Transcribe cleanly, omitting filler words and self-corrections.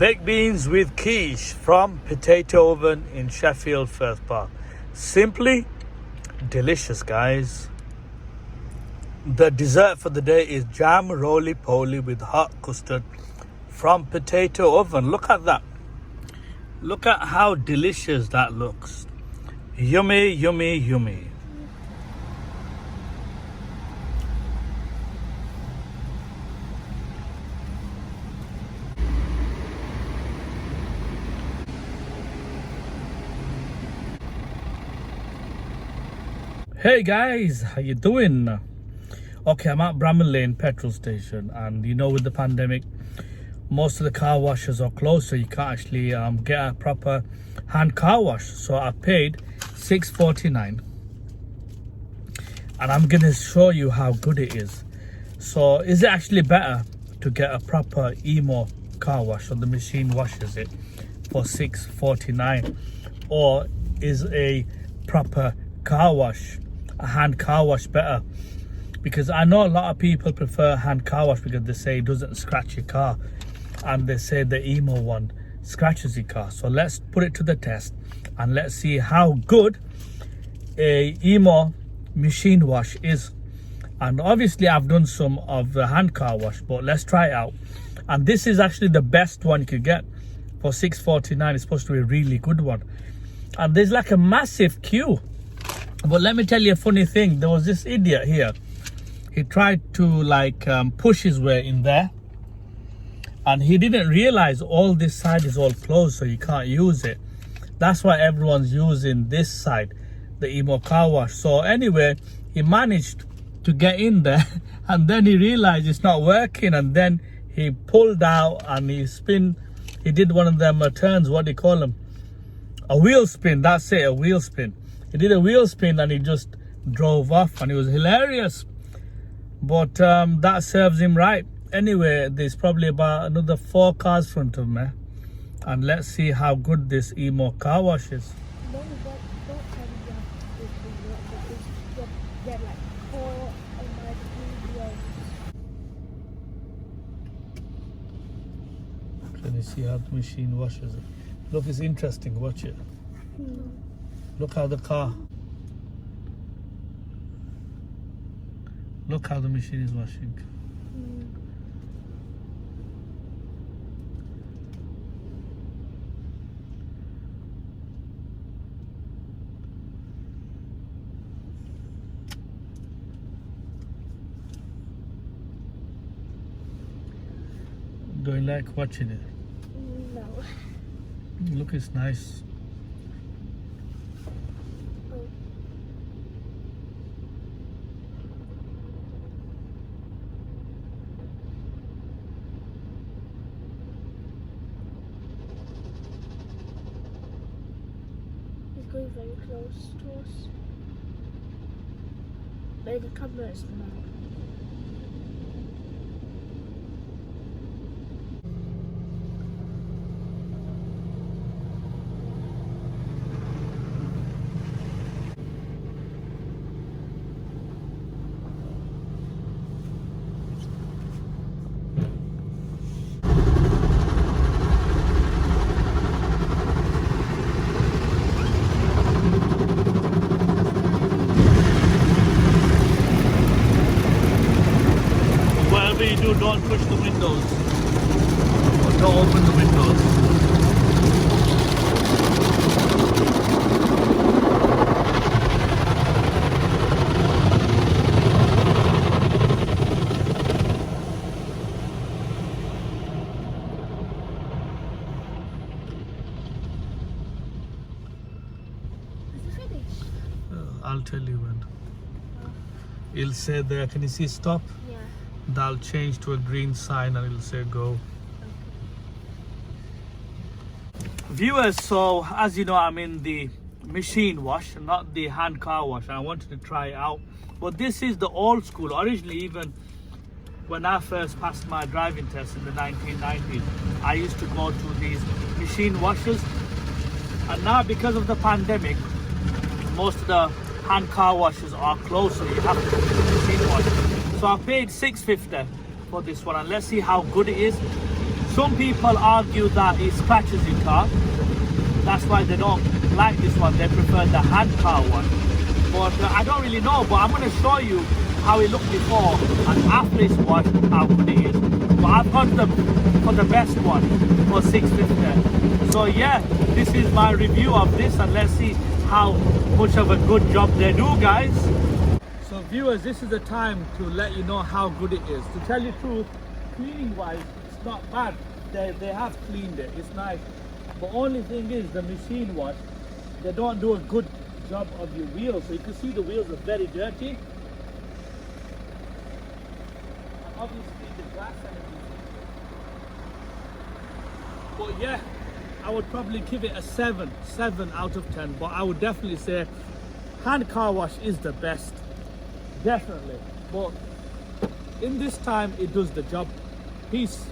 Baked beans with quiche from Potato Oven in Sheffield Firth Park. Simply delicious, guys. The dessert for the day is jam roly-poly with hot custard from Potato Oven. Look at that. Look at how delicious that looks. Yummy, yummy, yummy. Hey guys, how you doing? Okay, I'm at Bramall Lane petrol station, and you know, with the pandemic, most of the car washes are closed, so you can't actually get a proper hand car wash. So I paid $6.49, and I'm gonna show you how good it is. So is it actually better to get a proper Emo car wash, so the machine washes it for $6.49, or is a proper car wash, a hand car wash, better? Because I know a lot of people prefer hand car wash because they say it doesn't scratch your car, and they say the Emo one scratches your car. So let's put it to the test and let's see how good a Emo machine wash is. And obviously I've done some of the hand car wash, but let's try it out. And this is actually the best one you could get for $6.49. It's supposed to be a really good one, and there's like a massive queue. But let me tell you a funny thing. There was this idiot here. He tried to like push his way in there, and he didn't realize all this side is all closed, so you can't use it. That's why everyone's using this side, the Emo car wash. So anyway, he managed to get in there, and then he realized it's not working, and then he pulled out and he did one of them turns, what do you call them, a wheel spin. That's it, a wheel spin. He did a wheel spin and he just drove off, and it was hilarious. But that serves him right. Anyway, there's probably about another 4 cars in front of me, and let's see how good this Emo car wash is. Can you see how the machine washes it? Look, it's interesting, watch it. Look how the car, look how the machine is washing. Do you like watching it? No. Look, it's nice. Going very close to us. But the camera is now. Don't push the windows, or don't open the windows. Is it finished? I'll tell you when. It'll say there, can you see stop? Yeah. That'll change to a green sign and it'll say go. Viewers, so as you know, I'm in the machine wash, not the hand car wash. I wanted to try it out, but this is the old school. Originally, even when I first passed my driving test in the 1990s, I used to go to these machine washes, and now because of the pandemic, most of the hand car washes are closed, so you have to go to the machine wash. So I paid $6.50 for this one, and let's see how good it is. Some people argue that it scratches your car. That's why they don't like this one. They prefer the hand car wash. But I don't really know. But I'm going to show you how it looked before and after it's washed, how good it is. But I've got them for the best one for $6.50. So yeah, this is my review of this, and let's see how much of a good job they do, guys. So viewers, this is the time to let you know how good it is. To tell you the truth, cleaning wise, it's not bad. They have cleaned it, it's nice. But only thing is, the machine wash, they don't do a good job of your wheels. So you can see the wheels are very dirty. And obviously the glass and everything. But yeah, I would probably give it a 7 out of 10. But I would definitely say hand car wash is the best. Definitely. But in this time, it does the job. Peace.